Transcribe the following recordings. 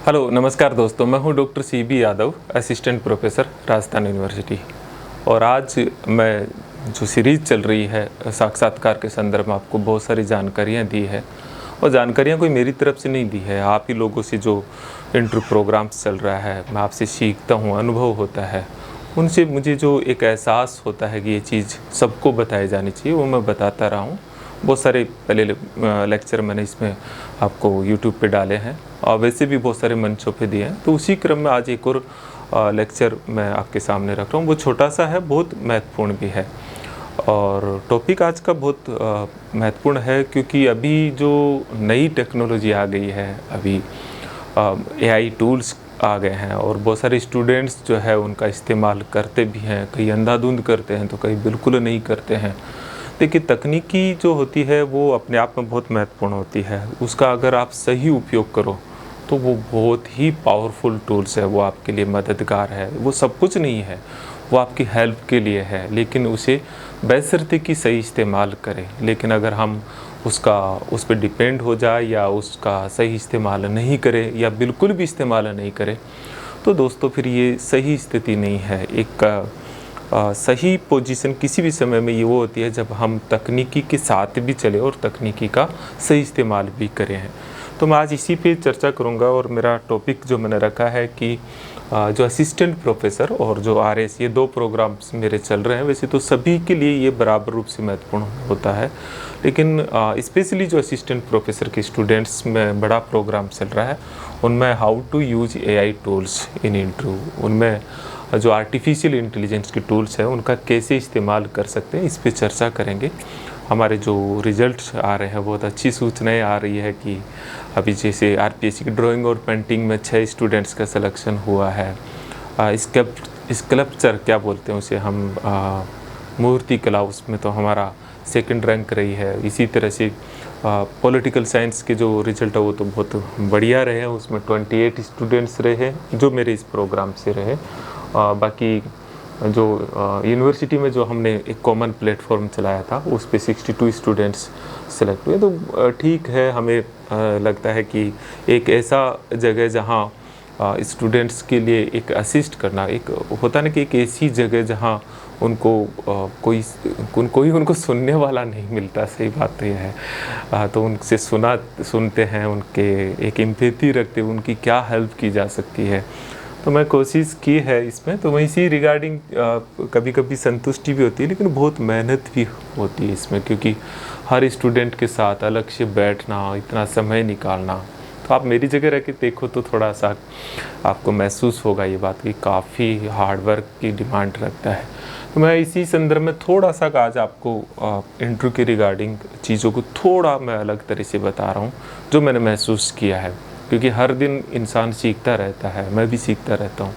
Hello नमस्कार दोस्तों, मैं हूं doctor CB Yadav, assistant professor Rajasthan university. और आज मैं जो सीरीज़ चल रही है साक्षात्कार के संदर्भ में आपको बहुत सारी जानकारियां दी है। और जानकारियां कोई मेरी तरफ से नहीं दी है, आप ही लोगों से जो इंटरव्यू प्रोग्राम्स चल रहा है, मैं आपसे सीखता हूं, अनुभव होता है, उनसे मुझे जो एक एहसास होता है कि ये चीज़ सबको बताई जानी चाहिए, वो मैं बताता रहा हूँ। बहुत सारे पहले लेक्चर मैंने इसमें आपको YouTube पे डाले हैं और वैसे भी बहुत सारे मंचों पे दिए हैं। तो उसी क्रम में आज एक और लेक्चर मैं आपके सामने रख रहा हूँ। वो छोटा सा है, बहुत महत्वपूर्ण भी है। और टॉपिक आज का बहुत महत्वपूर्ण है क्योंकि अभी जो नई टेक्नोलॉजी आ गई है, अभी AI टूल्स आ गए हैं और बहुत सारे स्टूडेंट्स जो है उनका इस्तेमाल करते भी हैं। कई अंधाधुंध करते हैं तो कई बिल्कुल नहीं करते हैं। देखिए, तकनीकी जो होती है वो अपने आप में बहुत महत्वपूर्ण होती है। उसका अगर आप सही उपयोग करो तो वो बहुत ही पावरफुल टूल्स है, वो आपके लिए मददगार है। वो सब कुछ नहीं है, वो आपकी हेल्प के लिए है, लेकिन उसे बशर्ते कि सही इस्तेमाल करें। लेकिन अगर हम उस पर डिपेंड हो जाए या उसका सही इस्तेमाल नहीं करें या बिल्कुल भी इस्तेमाल नहीं करें तो दोस्तों फिर ये सही स्थिति नहीं है। एक सही पोजीशन किसी भी समय में ये वो होती है जब हम तकनीकी के साथ भी चले और तकनीकी का सही इस्तेमाल भी करें हैं। तो मैं आज इसी पे चर्चा करूंगा और मेरा टॉपिक जो मैंने रखा है कि जो असिस्टेंट प्रोफेसर और जो RS, ये दो प्रोग्राम्स मेरे चल रहे हैं। वैसे तो सभी के लिए ये बराबर रूप से महत्वपूर्ण होता है, लेकिन स्पेशली जो असिस्टेंट प्रोफेसर के स्टूडेंट्स में बड़ा प्रोग्राम चल रहा है, उनमें how to use AI tools in interview, उनमें जो आर्टिफिशियल इंटेलिजेंस के टूल्स हैं उनका कैसे इस्तेमाल कर सकते हैं, इस पे चर्चा करेंगे। हमारे जो रिजल्ट्स आ रहे हैं, बहुत अच्छी सूचनाएं आ रही है कि अभी जैसे RPSC की ड्राइंग और पेंटिंग में 6 स्टूडेंट्स का सिलेक्शन हुआ है। स्कल्पचर क्या बोलते हैं उसे हम, मूर्ति कला, उसमें तो हमारा सेकंड रैंक रही है। इसी तरह से पॉलिटिकल साइंस के जो रिजल्ट है वो तो बहुत बढ़िया रहे हैं, उसमें 28 स्टूडेंट्स रहे जो मेरे इस प्रोग्राम से रहे। बाकी जो यूनिवर्सिटी में जो हमने एक कॉमन प्लेटफॉर्म चलाया था उस पे 62 स्टूडेंट्स सेलेक्ट हुए। तो ठीक है, हमें लगता है कि एक ऐसा जगह जहाँ स्टूडेंट्स के लिए एक असिस्ट करना, एक होता ना कि एक ऐसी जगह जहाँ उनको कोई उनको सुनने वाला नहीं मिलता। सही बात तो यह है। तो उनसे सुनते हैं, उनके एक एम्पैथी रखते हैं, उनकी क्या हेल्प की जा सकती है। तो मैं कोशिश की है इसमें। तो मैं इसी रिगार्डिंग कभी कभी संतुष्टि भी होती है, लेकिन बहुत मेहनत भी होती है इसमें, क्योंकि हर स्टूडेंट के साथ अलग से बैठना, इतना समय निकालना। तो आप मेरी जगह रह के देखो तो थोड़ा सा आपको महसूस होगा ये बात कि काफ़ी हार्डवर्क की डिमांड रखता है। तो मैं इसी संदर्भ में थोड़ा सा आज आपको इंटरव्यू के रिगार्डिंग चीज़ों को थोड़ा मैं अलग तरह से बता रहा हूँ, जो मैंने महसूस किया है, क्योंकि हर दिन इंसान सीखता रहता है, मैं भी सीखता रहता हूँ।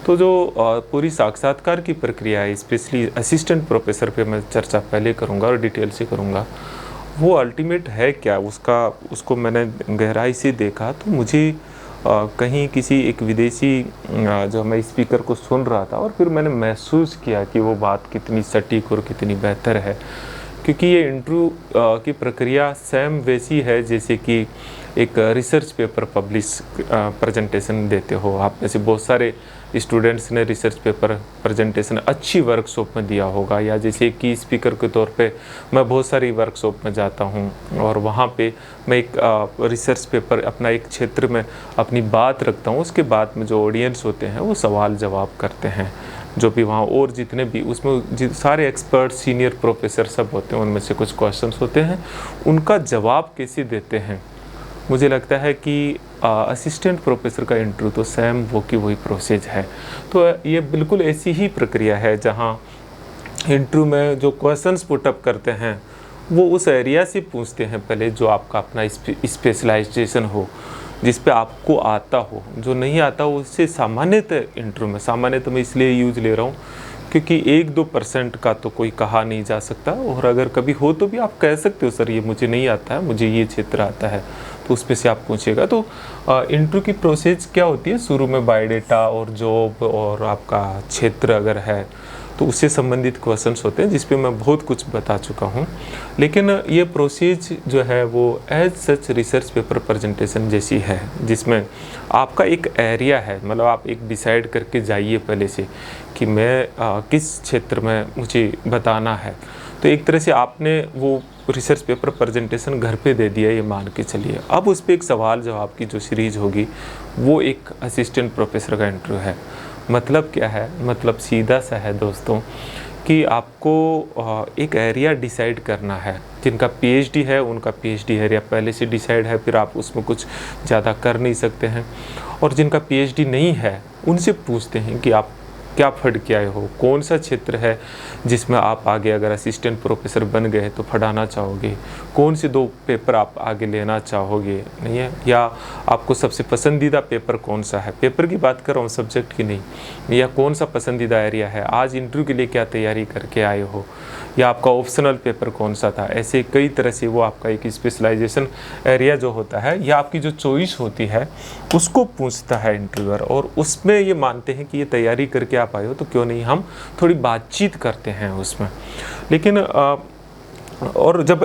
तो जो पूरी साक्षात्कार की प्रक्रिया है, स्पेशली असिस्टेंट प्रोफेसर पे मैं चर्चा पहले करूँगा और डिटेल से करूँगा। वो अल्टीमेट है क्या, उसको मैंने गहराई से देखा तो मुझे कहीं किसी एक विदेशी जो मैं स्पीकर को सुन रहा था और फिर मैंने महसूस किया कि वो बात कितनी सटीक और कितनी बेहतर है। क्योंकि ये इंटरव्यू की प्रक्रिया सेम वैसी है जैसे कि एक रिसर्च पेपर पब्लिश प्रेजेंटेशन देते हो। आप में से बहुत सारे स्टूडेंट्स ने रिसर्च पेपर प्रेजेंटेशन अच्छी वर्कशॉप में दिया होगा, या जैसे कि स्पीकर के तौर पे मैं बहुत सारी वर्कशॉप में जाता हूँ और वहाँ पे मैं एक रिसर्च पेपर अपना एक क्षेत्र में अपनी बात रखता हूँ। उसके बाद में जो ऑडियंस होते हैं वो सवाल जवाब करते हैं, जो भी वहाँ और जितने भी उसमें सारे एक्सपर्ट, सीनियर प्रोफेसर सब होते हैं, उनमें से कुछ क्वेश्चंस होते हैं, उनका जवाब कैसे देते हैं। मुझे लगता है कि असिस्टेंट प्रोफेसर का इंटरव्यू तो सेम वही प्रोसेस है। तो ये बिल्कुल ऐसी ही प्रक्रिया है जहाँ इंटरव्यू में जो क्वेश्चंस पुटअप करते हैं वो उस एरिया से पूछते हैं पहले, जो आपका अपना स्पेशलाइजेशन हो, जिस पे आपको आता हो। जो नहीं आता हो उससे सामान्यतः इंटरव्यू में, सामान्यतः मैं इसलिए यूज ले रहा हूँ क्योंकि 1-2% का तो कोई कहा नहीं जा सकता, और अगर कभी हो तो भी आप कह सकते हो सर ये मुझे नहीं आता है, मुझे ये क्षेत्र आता है, तो उसमें से आप पूछेगा। तो इंटरव्यू की प्रोसेस क्या होती है, शुरू में बायोडेटा और जॉब और आपका क्षेत्र अगर है तो उससे संबंधित क्वेश्चंस होते हैं जिस पे मैं बहुत कुछ बता चुका हूँ। लेकिन ये प्रोसेस जो है वो as such research paper presentation जैसी है, जिसमें आपका एक एरिया है, मतलब आप एक डिसाइड करके जाइए पहले से कि मैं किस क्षेत्र में मुझे बताना है। तो एक तरह से आपने वो रिसर्च पेपर प्रेजेंटेशन घर पे दे दिया, ये मान के चलिए। अब उस पर एक सवाल जवाब की जो सीरीज होगी वो एक असिस्टेंट प्रोफेसर का इंटरव्यू है। मतलब क्या है? मतलब सीधा सा है दोस्तों कि आपको एक एरिया डिसाइड करना है। जिनका पीएचडी है उनका पीएचडी एरिया पहले से डिसाइड है, फिर आप उसमें कुछ ज़्यादा कर नहीं सकते हैं। और जिनका पीएचडी नहीं है उनसे पूछते हैं कि आप क्या पढ़ के आए हो, कौन सा क्षेत्र है जिसमें आप आगे अगर असिस्टेंट प्रोफेसर बन गए तो पढ़ाना चाहोगे, कौन से 2 पेपर आप आगे लेना चाहोगे, नहीं है, या आपको सबसे पसंदीदा पेपर कौन सा है। पेपर की बात कर रहा हूँ, सब्जेक्ट की नहीं। या कौन सा पसंदीदा एरिया है, आज इंटरव्यू के लिए क्या तैयारी करके आए हो, या आपका ऑप्शनल पेपर कौन सा था। ऐसे कई तरह से वो आपका एक स्पेशलाइजेशन एरिया जो होता है या आपकी जो चॉइस होती है उसको पूछता है इंटरव्यूअर। और उसमें ये मानते हैं कि ये तैयारी करके आप आए हो तो क्यों नहीं हम थोड़ी बातचीत करते हैं उसमें। लेकिन और जब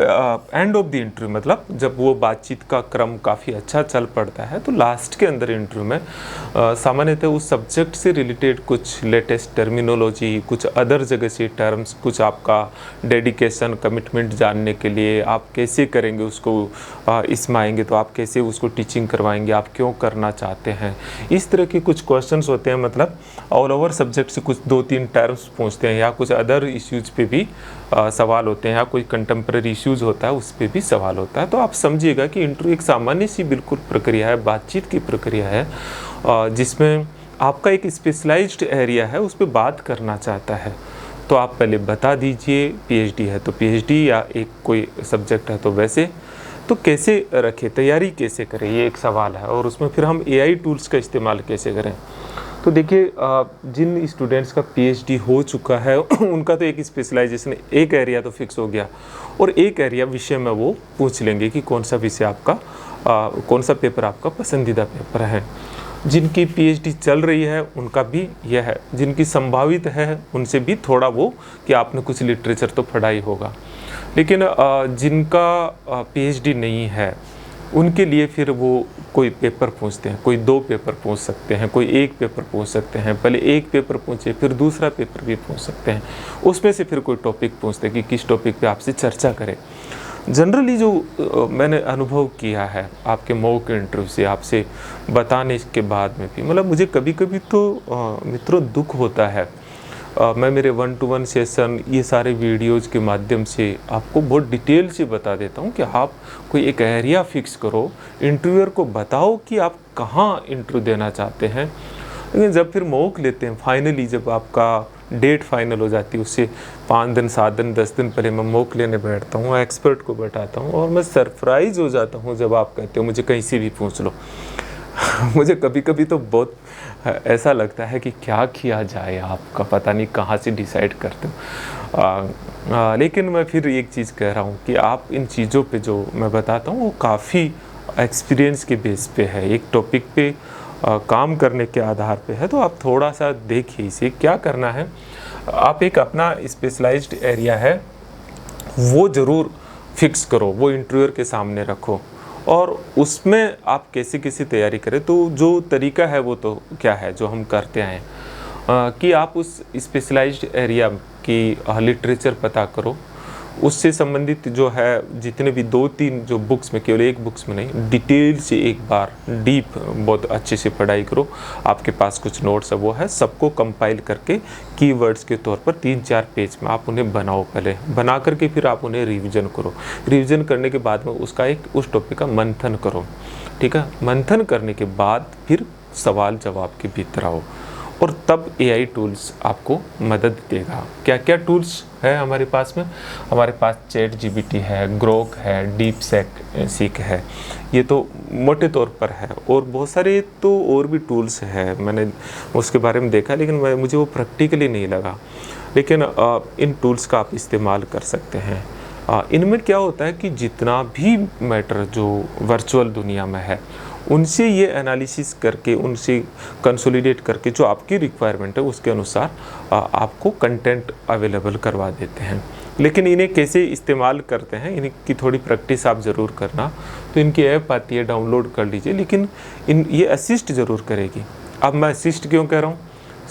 एंड ऑफ द इंटरव्यू, मतलब जब वो बातचीत का क्रम काफ़ी अच्छा चल पड़ता है तो लास्ट के अंदर इंटरव्यू में सामान्यतः उस सब्जेक्ट से रिलेटेड कुछ लेटेस्ट टर्मिनोलॉजी, कुछ अदर जगह से टर्म्स, कुछ आपका डेडिकेशन, कमिटमेंट जानने के लिए आप कैसे करेंगे उसको, इसमें आएंगे तो आप कैसे उसको टीचिंग करवाएंगे, आप क्यों करना चाहते हैं, इस तरह के कुछ क्वेश्चंस होते हैं। मतलब ऑल ओवर सब्जेक्ट से कुछ 2-3 टर्म्स पूछते हैं, या कुछ अदर इश्यूज पे भी सवाल होते हैं, या कोई कंटेम्प्रेरी इश्यूज होता है उस पर भी सवाल होता है। तो आप समझिएगा कि इंटरव्यू एक सामान्य सी बिल्कुल प्रक्रिया है, बातचीत की प्रक्रिया है, जिसमें आपका एक स्पेशलाइज्ड एरिया है उस पर बात करना चाहता है। तो आप पहले बता दीजिए, पीएचडी है तो पीएचडी, या एक कोई सब्जेक्ट है तो वैसे, तो कैसे रखें, तैयारी कैसे करें, ये एक सवाल है। और उसमें फिर हम एआई टूल्स का इस्तेमाल कैसे करें। तो देखिए, जिन स्टूडेंट्स का पीएचडी हो चुका है उनका तो एक स्पेशलाइजेशन, एक एरिया तो फिक्स हो गया, और एक एरिया विषय में वो पूछ लेंगे कि कौन सा विषय आपका, कौन सा पेपर आपका पसंदीदा पेपर है। जिनकी पीएचडी चल रही है उनका भी यह है, जिनकी संभावित है उनसे भी थोड़ा वो कि आपने कुछ लिटरेचर तो पढ़ा ही होगा। लेकिन जिनका पीएचडी नहीं है उनके लिए फिर वो कोई पेपर पूछते हैं, कोई 2 पेपर पूछ सकते हैं, कोई 1 पेपर पूछ सकते हैं। पहले 1 पेपर पूछे, फिर दूसरा पेपर भी पूछ सकते हैं। उसमें से फिर कोई टॉपिक पूछते हैं कि किस टॉपिक पे आपसे चर्चा करें। जनरली जो मैंने अनुभव किया है आपके मॉक इंटरव्यू से, आपसे बताने के बाद में भी, मतलब मुझे कभी कभी तो मित्रों दुख होता है। मैं मेरे 1-to-1 सेशन, ये सारे वीडियोज़ के माध्यम से आपको बहुत डिटेल से बता देता हूँ कि आप कोई एक एरिया फिक्स करो, इंटरव्यूअर को बताओ कि आप कहाँ इंटरव्यू देना चाहते हैं। लेकिन जब फिर मॉक लेते हैं, फाइनली जब आपका डेट फाइनल हो जाती है, उससे 5 दिन, 7 दिन, 10 दिन पहले मैं मॉक लेने बैठता हूँ, एक्सपर्ट को बैठाता हूँ, और मैं सरप्राइज़ हो जाता हूँ जब आप कहते हो मुझे कहीं से भी पूछ लो। मुझे कभी कभी तो बहुत ऐसा लगता है कि क्या किया जाए, आपका पता नहीं कहाँ से डिसाइड करते हो। लेकिन मैं फिर एक चीज़ कह रहा हूँ कि आप इन चीज़ों पे जो मैं बताता हूँ वो काफ़ी एक्सपीरियंस के बेस पे है, एक टॉपिक पे काम करने के आधार पे है। तो आप थोड़ा सा देखिए इसे, क्या करना है, आप एक अपना स्पेशलाइज्ड एरिया है वो ज़रूर फिक्स करो, वो इंटरव्यूअर के सामने रखो, और उसमें आप कैसे कैसे तैयारी करें। तो जो तरीका है वो तो क्या है जो हम करते हैं कि आप उस स्पेशलाइज्ड एरिया की लिटरेचर पता करो, उससे संबंधित जो है जितने भी 2-3 जो बुक्स में, केवल एक बुक्स में नहीं, डिटेल से एक बार डीप बहुत अच्छे से पढ़ाई करो। आपके पास कुछ नोट्स है वो है, सबको कंपाइल करके कीवर्ड्स के तौर पर 3-4 पेज में आप उन्हें बनाओ, पहले बना करके फिर आप उन्हें रिवीजन करो। रिवीजन करने के बाद में उसका एक उस टॉपिक का मंथन करो, ठीक है। मंथन करने के बाद फिर सवाल जवाब के भीतर आओ, और तब एआई टूल्स आपको मदद देगा। क्या क्या टूल्स है हमारे पास में? हमारे पास चैट जीपीटी है, ग्रोक है, डीप सीक है, ये तो मोटे तौर पर है। और बहुत सारे तो और भी टूल्स है, मैंने उसके बारे में देखा, लेकिन मुझे वो प्रैक्टिकली नहीं लगा। लेकिन इन टूल्स का आप इस्तेमाल कर सकते हैं। इनमें क्या होता है कि जितना भी मैटर जो वर्चुअल दुनिया में है उनसे ये एनालिसिस करके, उनसे कंसोलिडेट करके जो आपकी रिक्वायरमेंट है उसके अनुसार आपको कंटेंट अवेलेबल करवा देते हैं। लेकिन इन्हें कैसे इस्तेमाल करते हैं, इनकी थोड़ी प्रैक्टिस आप ज़रूर करना। तो इनकी ऐप आती है, डाउनलोड कर लीजिए, लेकिन ये असिस्ट ज़रूर करेगी। अब मैं असिस्ट क्यों कह रहा हूँ,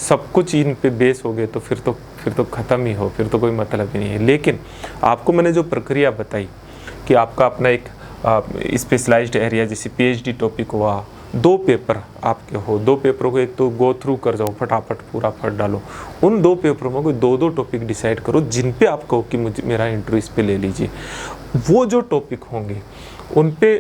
सब कुछ इन पे बेस हो गए तो फिर तो ख़त्म ही हो, फिर तो कोई मतलब ही नहीं है। लेकिन आपको मैंने जो प्रक्रिया बताई कि आपका अपना एक स्पेशलाइज्ड एरिया, जैसे पीएचडी टॉपिक हुआ, 2 पेपर आपके हो, 2 पेपरों को एक तो गो थ्रू कर जाओ, फटाफट पूरा पढ़ डालो। उन 2 पेपरों में कोई 2-2 टॉपिक डिसाइड करो जिन पे आप कहो कि मुझे मेरा इंटरेस्ट इस पे ले लीजिए। वो जो टॉपिक होंगे उन पे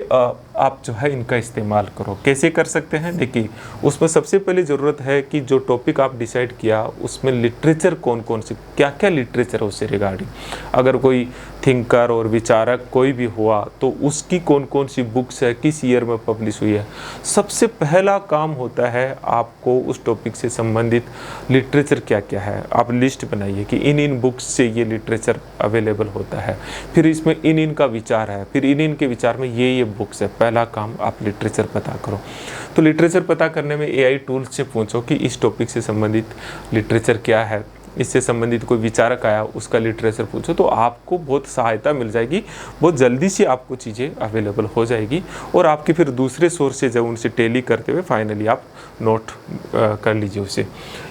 आप जो है इनका इस्तेमाल करो। कैसे कर सकते हैं, देखिए उसमें सबसे पहले ज़रूरत है कि जो टॉपिक आप डिसाइड किया उसमें लिटरेचर कौन कौन से, क्या क्या लिटरेचर है उससे रिगार्डिंग। अगर कोई थिंकर और विचारक कोई भी हुआ तो उसकी कौन कौन सी बुक्स है, किस ईयर में पब्लिश हुई है। सबसे पहला काम होता है आपको उस टॉपिक से संबंधित लिटरेचर क्या क्या है, आप लिस्ट बनाइए कि इन बुक्स से ये लिटरेचर अवेलेबल होता है, फिर इसमें इन का विचार है, फिर इन के विचार में ये बुक्स है। पहला काम आप लिटरेचर पता करो। तो लिटरेचर पता करने में एआई टूल्स से पूछो कि इस टॉपिक से संबंधित लिटरेचर क्या है, इससे संबंधित कोई विचारक आया उसका लिटरेचर पूछो, तो आपको बहुत सहायता मिल जाएगी, बहुत जल्दी से आपको चीज़ें अवेलेबल हो जाएगी। और आपके फिर दूसरे सोर्सेज है उनसे टेली करते हुए फाइनली आप नोट कर लीजिए उसे।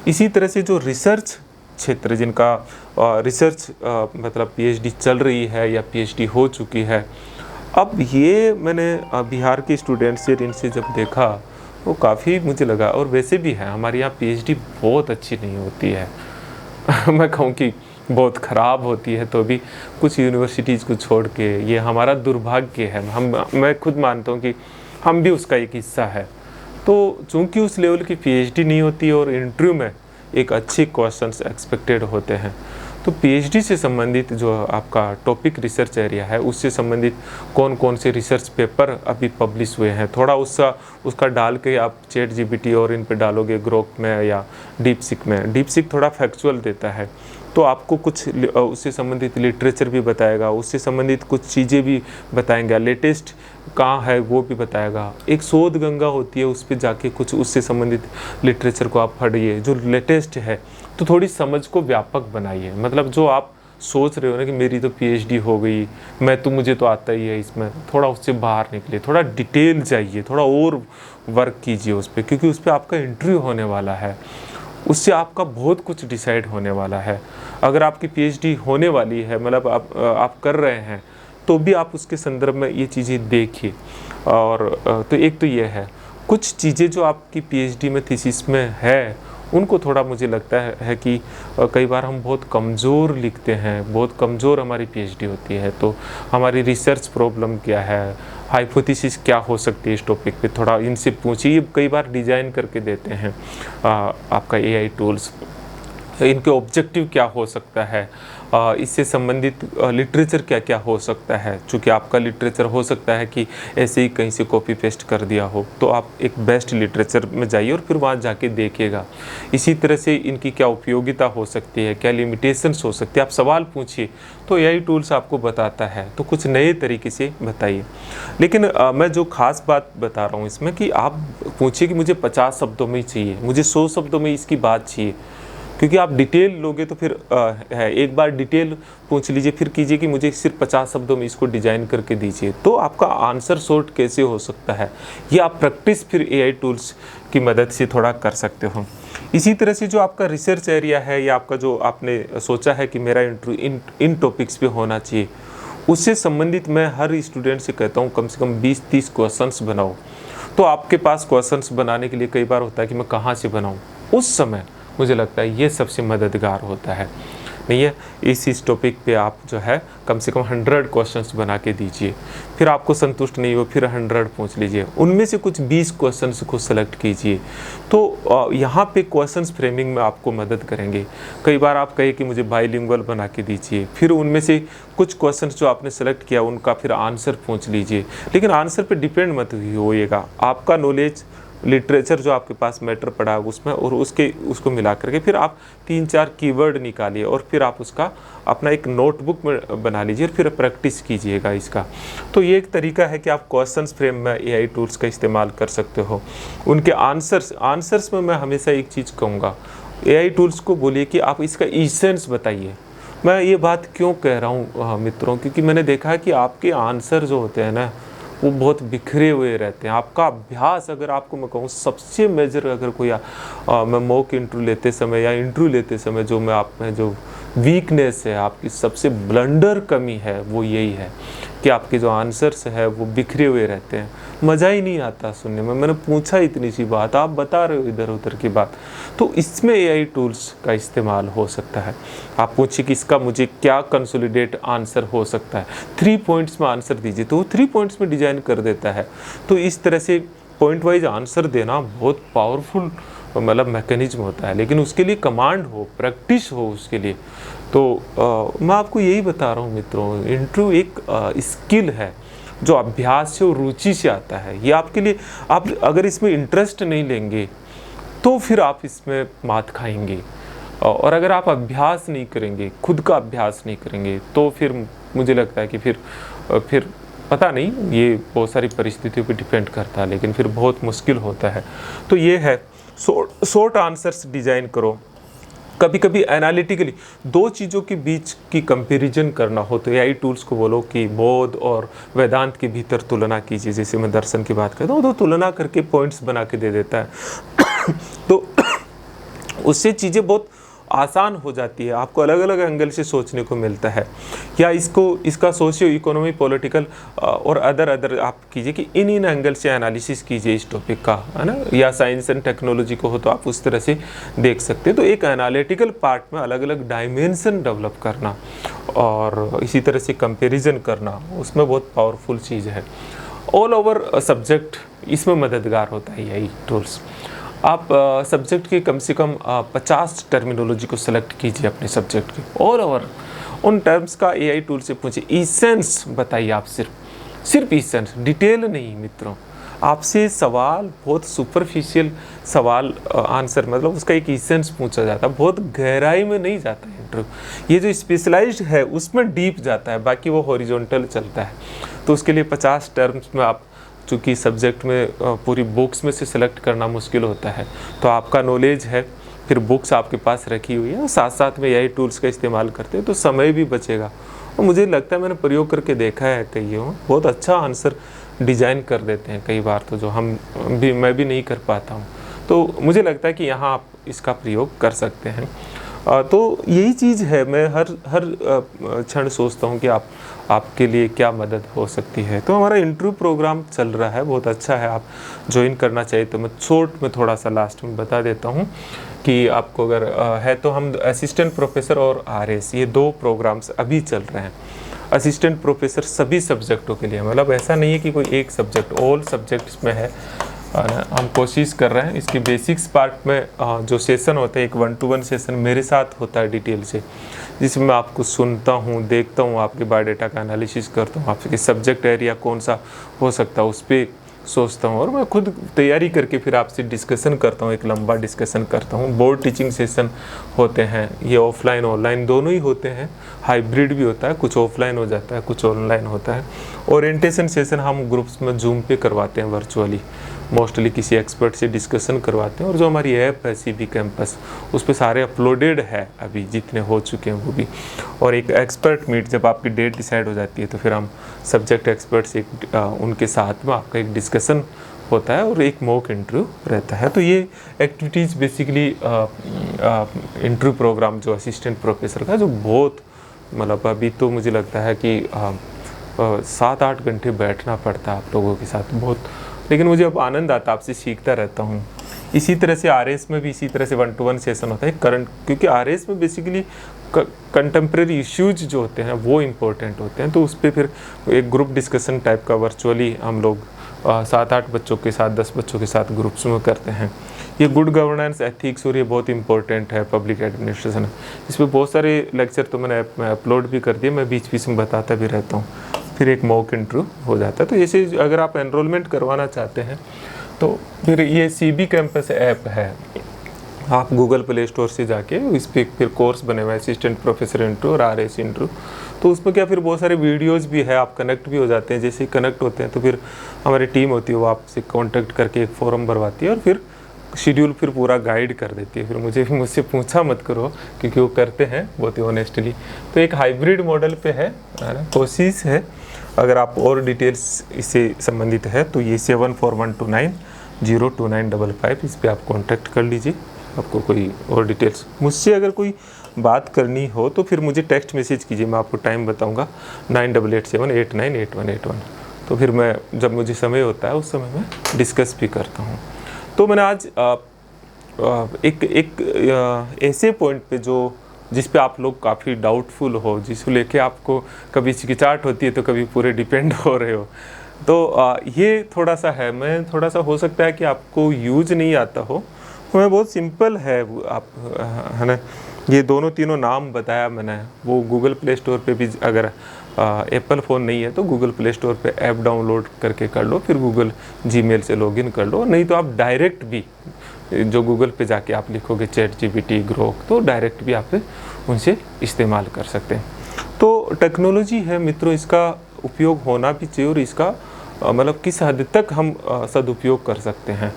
इसी तरह से जो रिसर्च क्षेत्र, जिनका रिसर्च मतलब पीएचडी चल रही है या पीएचडी हो चुकी है, अब ये मैंने बिहार के स्टूडेंट से इनसे जब देखा वो काफ़ी मुझे लगा, और वैसे भी है हमारे यहाँ पीएचडी बहुत अच्छी नहीं होती है मैं कहूँ कि बहुत ख़राब होती है। तो भी कुछ यूनिवर्सिटीज़ को छोड़ के ये हमारा दुर्भाग्य है। मैं खुद मानता हूँ कि हम भी उसका एक हिस्सा है। तो चूँकि उस लेवल की पीएचडी नहीं होती और इंटरव्यू में एक अच्छे क्वेश्चंस एक्सपेक्टेड होते हैं, तो पीएचडी से संबंधित जो आपका टॉपिक रिसर्च एरिया है उससे संबंधित कौन कौन से रिसर्च पेपर अभी पब्लिश हुए हैं, थोड़ा उसका डाल के आप चैट जीपीटी और इन पे डालोगे, ग्रोक में या डीपसीक में। डीपसीक थोड़ा फैक्चुअल देता है, तो आपको कुछ उससे संबंधित लिटरेचर भी बताएगा, उससे संबंधित कुछ चीज़ें भी बताएंगे, लेटेस्ट कहाँ है वो भी बताएगा। एक शोध गंगा होती है, उस पर जाके कुछ उससे संबंधित लिटरेचर को आप पढ़िए जो लेटेस्ट है। तो थोड़ी समझ को व्यापक बनाइए, मतलब जो आप सोच रहे हो ना कि मेरी तो पीएचडी हो गई, मुझे तो आता ही है इसमें, थोड़ा उससे बाहर निकलिए, थोड़ा डिटेल जाइए, थोड़ा और वर्क कीजिए उस पर, क्योंकि उस पर आपका इंटरव्यू होने वाला है, उससे आपका बहुत कुछ डिसाइड होने वाला है। अगर आपकी पीएचडी होने वाली है, मतलब आप कर रहे हैं, तो भी आप उसके संदर्भ में ये चीज़ें देखिए। और तो एक तो ये है, कुछ चीज़ें जो आपकी पीएचडी में थीसिस में है उनको थोड़ा मुझे लगता है कि कई बार हम बहुत कमज़ोर लिखते हैं, बहुत कमज़ोर हमारी पीएचडी होती है। तो हमारी रिसर्च प्रॉब्लम क्या है, हाइपोथेसिस क्या हो सकती है इस टॉपिक पे, थोड़ा इनसे पूछिए। कई बार डिज़ाइन करके देते हैं आपका एआई टूल्स, इनके ऑब्जेक्टिव क्या हो सकता है, इससे संबंधित लिटरेचर क्या क्या हो सकता है। चूँकि आपका लिटरेचर हो सकता है कि ऐसे ही कहीं से कॉपी पेस्ट कर दिया हो, तो आप एक बेस्ट लिटरेचर में जाइए और फिर वहाँ जाके देखिएगा। इसी तरह से इनकी क्या उपयोगिता हो सकती है, क्या लिमिटेशंस हो सकती है, आप सवाल पूछिए, तो एआई टूल्स आपको बताता है। तो कुछ नए तरीके से बताइए। लेकिन मैं जो ख़ास बात बता रहा हूँ इसमें कि आप पूछिए कि मुझे 50 शब्दों में ही चाहिए, मुझे 100 शब्दों में इसकी बात चाहिए, क्योंकि आप डिटेल लोगे तो फिर एक बार डिटेल पूछ लीजिए, फिर कीजिए कि मुझे सिर्फ 50 शब्दों में इसको डिज़ाइन करके दीजिए, तो आपका आंसर शॉर्ट कैसे हो सकता है, ये आप प्रैक्टिस फिर एआई टूल्स की मदद से थोड़ा कर सकते हो। इसी तरह से जो आपका रिसर्च एरिया है या आपका जो आपने सोचा है कि मेरा इंटरव्यू इन टॉपिक्स पे होना चाहिए, उससे संबंधित मैं हर स्टूडेंट से कहता हूँ कम से कम 20-30 क्वेश्चंस बनाओ। तो आपके पास क्वेश्चंस बनाने के लिए कई बार होता है कि मैं कहाँ से बनाऊँ, उस समय मुझे लगता है ये सबसे मददगार होता है। नहीं है, इस टॉपिक पे आप जो है कम से कम 100 क्वेश्चंस बना के दीजिए, फिर आपको संतुष्ट नहीं हो फिर 100 पूछ लीजिए, उनमें से कुछ 20 क्वेश्चंस को सेलेक्ट कीजिए। तो यहाँ पे क्वेश्चंस फ्रेमिंग में आपको मदद करेंगे। कई बार आप कहे कि मुझे बाइलिंगुअल बना के दीजिए, फिर उनमें से कुछ क्वेश्चंस जो आपने सेलेक्ट किया उनका फिर आंसर पूछ लीजिए। लेकिन आंसर पर डिपेंड मत होइएगा, आपका नॉलेज लिटरेचर जो आपके पास मैटर पड़ा है उसमें, और उसको मिला करके फिर आप 3-4 कीवर्ड निकालिए और फिर आप उसका अपना एक नोटबुक में बना लीजिए और फिर प्रैक्टिस कीजिएगा इसका। तो ये एक तरीका है कि आप क्वेश्चंस फ्रेम में एआई टूल्स का इस्तेमाल कर सकते हो। उनके आंसर्स में मैं हमेशा एक चीज़ कहूँगा, एआई टूल्स को बोलिए कि आप इसका इसेंस बताइए। मैं ये बात क्यों कह रहा हूँ मित्रों, क्योंकि मैंने देखा है कि आपके आंसर जो होते हैं ना वो बहुत बिखरे हुए रहते हैं। आपका अभ्यास, अगर आपको मैं कहूँ सबसे मेजर, अगर कोई मैं मॉक इंटरव्यू लेते समय या इंटरव्यू लेते समय जो मैं आप में जो वीकनेस है, आपकी सबसे ब्लंडर कमी है, वो यही है कि आपके जो आंसर्स है वो बिखरे हुए रहते हैं, मज़ा ही नहीं आता सुनने में। मैंने पूछा इतनी सी बात, आप बता रहे हो इधर उधर की बात। तो इसमें एआई टूल्स का इस्तेमाल हो सकता है। आप पूछिए कि इसका मुझे क्या कंसोलिडेट आंसर हो सकता है, 3 पॉइंट्स में आंसर दीजिए, तो वो 3 पॉइंट्स में डिजाइन कर देता है। तो इस तरह से पॉइंट वाइज आंसर देना बहुत पावरफुल मतलब मैकेनिज्म होता है, लेकिन उसके लिए कमांड हो, प्रैक्टिस हो उसके लिए। तो मैं आपको यही बता रहा हूँ मित्रों, इंटरव्यू एक स्किल है जो अभ्यास से और रुचि से आता है। ये आपके लिए, आप अगर इसमें इंटरेस्ट नहीं लेंगे तो फिर आप इसमें मात खाएंगे, और अगर आप अभ्यास नहीं करेंगे, खुद का अभ्यास नहीं करेंगे, तो फिर मुझे लगता है कि फिर पता नहीं, ये बहुत सारी परिस्थितियों पे डिपेंड करता है, लेकिन फिर बहुत मुश्किल होता है। तो ये है, शॉर्ट आंसर्स डिज़ाइन करो। कभी कभी एनालिटिकली 2 चीज़ों के बीच की कंपैरिजन करना हो तो एआई टूल्स को बोलो कि बौद्ध और वेदांत के भीतर तुलना कीजिए। जैसे मैं दर्शन की बात करता हूँ तो तुलना करके पॉइंट्स बना के दे देता है तो उससे चीज़ें बहुत आसान हो जाती है, आपको अलग अलग एंगल से सोचने को मिलता है। या इसका सोशियो इकोनॉमी, पॉलिटिकल और अदर आप कीजिए कि इन एंगल से एनालिसिस कीजिए इस टॉपिक का, है ना। या साइंस एंड टेक्नोलॉजी को हो तो आप उस तरह से देख सकते हैं। तो एक एनालिटिकल पार्ट में अलग अलग डायमेंशन डेवलप करना और इसी तरह से कंपेरिजन करना, उसमें बहुत पावरफुल चीज़ है। ऑल ओवर सब्जेक्ट इसमें मददगार होता है यही टूल्स। आप सब्जेक्ट के कम से कम 50 टर्मिनोलॉजी को सेलेक्ट कीजिए अपने सब्जेक्ट के, ऑल ओवर उन टर्म्स का एआई टूल से पूछिए, इसेंस बताइए आप, सिर्फ इसेंस, डिटेल नहीं मित्रों। आपसे सवाल बहुत सुपरफिशियल सवाल आंसर, मतलब उसका एक इसेंस पूछा जाता है, बहुत गहराई में नहीं जाता है इंटरव्यू। ये जो स्पेशलाइज्ड है उसमें डीप जाता है, बाकी वो हॉरिजॉन्टल चलता है। तो उसके लिए 50 टर्म्स में आप, चूँकि सब्जेक्ट में पूरी बुक्स में से सिलेक्ट करना मुश्किल होता है, तो आपका नॉलेज है, फिर बुक्स आपके पास रखी हुई है, साथ साथ में एआई टूल्स का इस्तेमाल करते हैं तो समय भी बचेगा। और मुझे लगता है मैंने प्रयोग करके देखा है कईयों, बहुत अच्छा आंसर डिज़ाइन कर देते हैं कई बार, तो जो मैं भी नहीं कर पाता हूँ। तो मुझे लगता है कि यहाँ आप इसका प्रयोग कर सकते हैं। तो यही चीज़ है, मैं हर क्षण सोचता हूँ कि आपके लिए क्या मदद हो सकती है। तो हमारा इंटरव्यू प्रोग्राम चल रहा है, बहुत अच्छा है, आप ज्वाइन करना चाहिए। तो मैं शॉर्ट में थोड़ा सा लास्ट में बता देता हूँ कि आपको अगर है तो हम असिस्टेंट प्रोफेसर और आरएस, ये 2 प्रोग्राम्स अभी चल रहे हैं। असिस्टेंट प्रोफेसर सभी सब्जेक्टों के लिए, मतलब ऐसा नहीं है कि कोई एक सब्जेक्ट, ऑल सब्जेक्ट्स में है। हम कोशिश कर रहे हैं इसकी बेसिक्स पार्ट में जो सेशन होता है, एक 1-to-1 सेशन मेरे साथ होता है डिटेल से, जिसमें मैं आपको सुनता हूँ, देखता हूँ, आपके बायोडाटा का एनालिसिस करता हूँ, आपके सब्जेक्ट एरिया कौन सा हो सकता है उस पर सोचता हूँ, और मैं खुद तैयारी करके फिर आपसे डिस्कशन करता हूँ, एक लंबा डिस्कशन करता हूँ। बोर्ड टीचिंग सेशन होते हैं, ये ऑफलाइन ऑनलाइन दोनों ही होते हैं, हाइब्रिड भी होता है, कुछ ऑफलाइन हो जाता है, कुछ ऑनलाइन होता है। ओरिएंटेशन सेशन हम ग्रुप्स में जूम पे करवाते हैं वर्चुअली, मोस्टली किसी एक्सपर्ट से डिस्कशन करवाते हैं। और जो हमारी ऐप है सीबी कैंपस, उस पर सारे अपलोडेड है अभी, जितने हो चुके हैं वो भी। और एक एक्सपर्ट मीट, जब आपकी डेट डिसाइड हो जाती है तो फिर हम सब्जेक्ट एक्सपर्ट से उनके साथ में आपका एक डिस्कशन होता है और एक मॉक इंटरव्यू रहता है। तो ये एक्टिविटीज़ बेसिकली इंटरव्यू प्रोग्राम जो असिस्टेंट प्रोफेसर का, जो बहुत मतलब अभी तो मुझे लगता है कि 7-8 घंटे बैठना पड़ता है आप लोगों के साथ, बहुत, लेकिन मुझे अब आनंद आता, आपसे सीखता रहता हूँ। इसी तरह से आरएस में भी इसी तरह से 1-to-1 सेशन होता है करंट, क्योंकि आरएस में बेसिकली कंटेम्प्रेरी इश्यूज जो होते हैं वो इम्पोर्टेंट होते हैं। तो उस पर फिर एक ग्रुप डिस्कशन टाइप का वर्चुअली हम लोग 7-8 बच्चों के साथ, 10 बच्चों के साथ ग्रुप्स में करते हैं। ये गुड गवर्नेंस, एथिक्स और ये बहुत इंपॉर्टेंट है, पब्लिक एडमिनिस्ट्रेशन। इस पर बहुत सारे लेक्चर तो मैंने अपलोड भी कर दिए, मैं बीच बीच में बताता भी रहता हूँ। फिर एक मॉक इंटरव्यू हो जाता है। तो ऐसे अगर आप एनरोलमेंट करवाना चाहते हैं तो फिर ये CB कैंपस ऐप है, आप गूगल प्ले स्टोर से जाके इस पर फिर कोर्स बने हुए हैं असिस्टेंट प्रोफेसर इंटरव्यू और RS इंटरव्यू। तो उसमें क्या फिर बहुत सारे वीडियोस भी है, आप कनेक्ट भी हो जाते हैं। जैसे ही कनेक्ट होते हैं तो फिर हमारी टीम होती है वो आपसे कांटेक्ट करके एक फॉर्म भरवाती है और फिर शेड्यूल फिर पूरा गाइड कर देती है। फिर मुझसे पूछा मत करो क्योंकि वो करते हैं बहुत ही ऑनेस्टली। तो एक हाइब्रिड मॉडल पे है ना, कोशिश है। अगर आप और डिटेल्स इससे संबंधित है तो ये 7412902955 इस पर आप कॉन्टैक्ट कर लीजिए। आपको कोई और डिटेल्स मुझसे अगर कोई बात करनी हो तो फिर मुझे टेक्स्ट मैसेज कीजिए, मैं आपको टाइम बताऊंगा 9887898181। तो फिर मैं जब मुझे समय होता है उस समय मैं डिस्कस भी करता हूँ। तो मैंने आज एक ऐसे पॉइंट पे जिस पे आप लोग काफ़ी डाउटफुल हो, जिसको लेके आपको कभी हिचकिचाहट होती है तो कभी पूरे डिपेंड हो रहे हो, तो ये थोड़ा सा है। मैं थोड़ा सा हो सकता है कि आपको यूज नहीं आता हो, तो मैं बहुत सिंपल है आप है ना, ये दोनों तीनों नाम बताया मैंने। वो गूगल प्ले स्टोर पे भी अगर एप्पल फ़ोन नहीं है तो गूगल प्ले स्टोर पे ऐप डाउनलोड करके कर लो, फिर गूगल जीमेल से लॉगिन कर लो। नहीं तो आप डायरेक्ट भी जो गूगल पे जाके आप लिखोगे ChatGPT, ग्रोक, तो डायरेक्ट भी आप उनसे इस्तेमाल कर सकते हैं। तो टेक्नोलॉजी है मित्रों, इसका उपयोग होना भी चाहिए और इसका मतलब किस हद तक हम सदुपयोग कर सकते हैं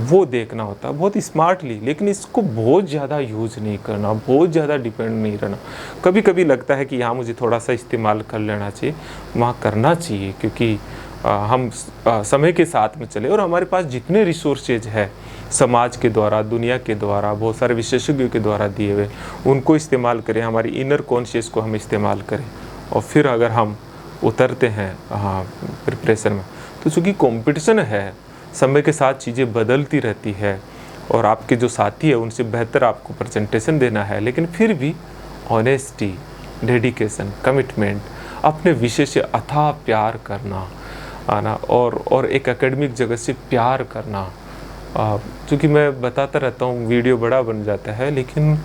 वो देखना होता है बहुत स्मार्टली। लेकिन इसको बहुत ज़्यादा यूज़ नहीं करना, बहुत ज़्यादा डिपेंड नहीं रहना। कभी कभी लगता है कि यहाँ मुझे थोड़ा सा इस्तेमाल कर लेना चाहिए, वहाँ करना चाहिए, क्योंकि हम समय के साथ में चले और हमारे पास जितने रिसोर्सेज है समाज के द्वारा, दुनिया के द्वारा, बहुत सारे विशेषज्ञों के द्वारा दिए हुए, उनको इस्तेमाल करें, हमारी इनर कॉन्शियस को हम इस्तेमाल करें। और फिर अगर हम उतरते हैं प्रिपरेशन में, तो चूँकि कंपटीशन है, समय के साथ चीज़ें बदलती रहती है और आपके जो साथी है उनसे बेहतर आपको प्रेजेंटेशन देना है, लेकिन फिर भी ऑनेस्टी, डेडिकेशन, कमिटमेंट, अपने विषय से अथाह प्यार करना आना और एक एकेडमिक जगत से प्यार करना। क्योंकि मैं बताता रहता हूँ, वीडियो बड़ा बन जाता है, लेकिन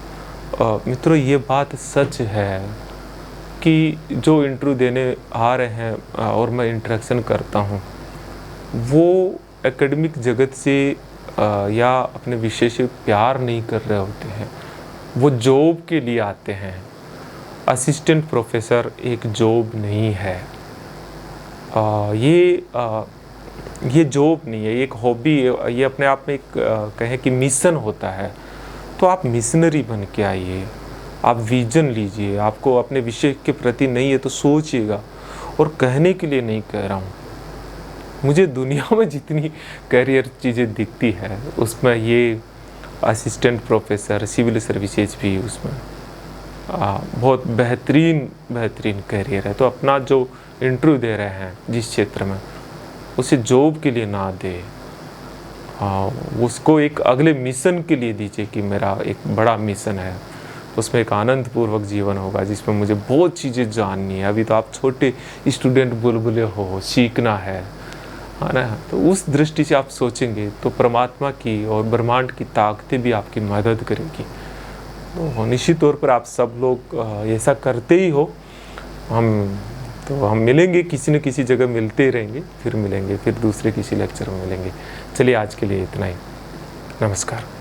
मित्रों ये बात सच है कि जो इंटरव्यू देने आ रहे हैं और मैं इंटरेक्शन करता हूँ, वो एकेडमिक जगत से या अपने विषय से प्यार नहीं कर रहे होते हैं, वो जॉब के लिए आते हैं। असिस्टेंट प्रोफेसर एक जॉब नहीं है, ये जॉब नहीं है, एक हॉबी है, ये अपने आप में एक कहें कि मिशन होता है। तो आप मिशनरी बन के आइए, आप विजन लीजिए। आपको अपने विषय के प्रति नहीं है तो सोचिएगा। और कहने के लिए नहीं कह रहा हूँ, मुझे दुनिया में जितनी करियर चीज़ें दिखती है उसमें ये असिस्टेंट प्रोफेसर, सिविल सर्विसेज भी उसमें बहुत बेहतरीन करियर है। तो अपना जो इंटरव्यू दे रहे हैं जिस क्षेत्र में, उसे जॉब के लिए ना दे, उसको एक अगले मिशन के लिए दीजिए कि मेरा एक बड़ा मिशन है, उसमें एक आनंदपूर्वक जीवन होगा जिसमें मुझे बहुत चीज़ें जाननी है। अभी तो आप छोटे स्टूडेंट बुलबुले हो, सीखना है ना। तो उस दृष्टि से आप सोचेंगे तो परमात्मा की और ब्रह्मांड की ताकतें भी आपकी मदद करेगी। तो निश्चित तौर पर आप सब लोग ऐसा करते ही हो। हम मिलेंगे, किसी न किसी जगह मिलते ही रहेंगे, फिर मिलेंगे, फिर दूसरे किसी लेक्चर में मिलेंगे। चलिए आज के लिए इतना ही, नमस्कार।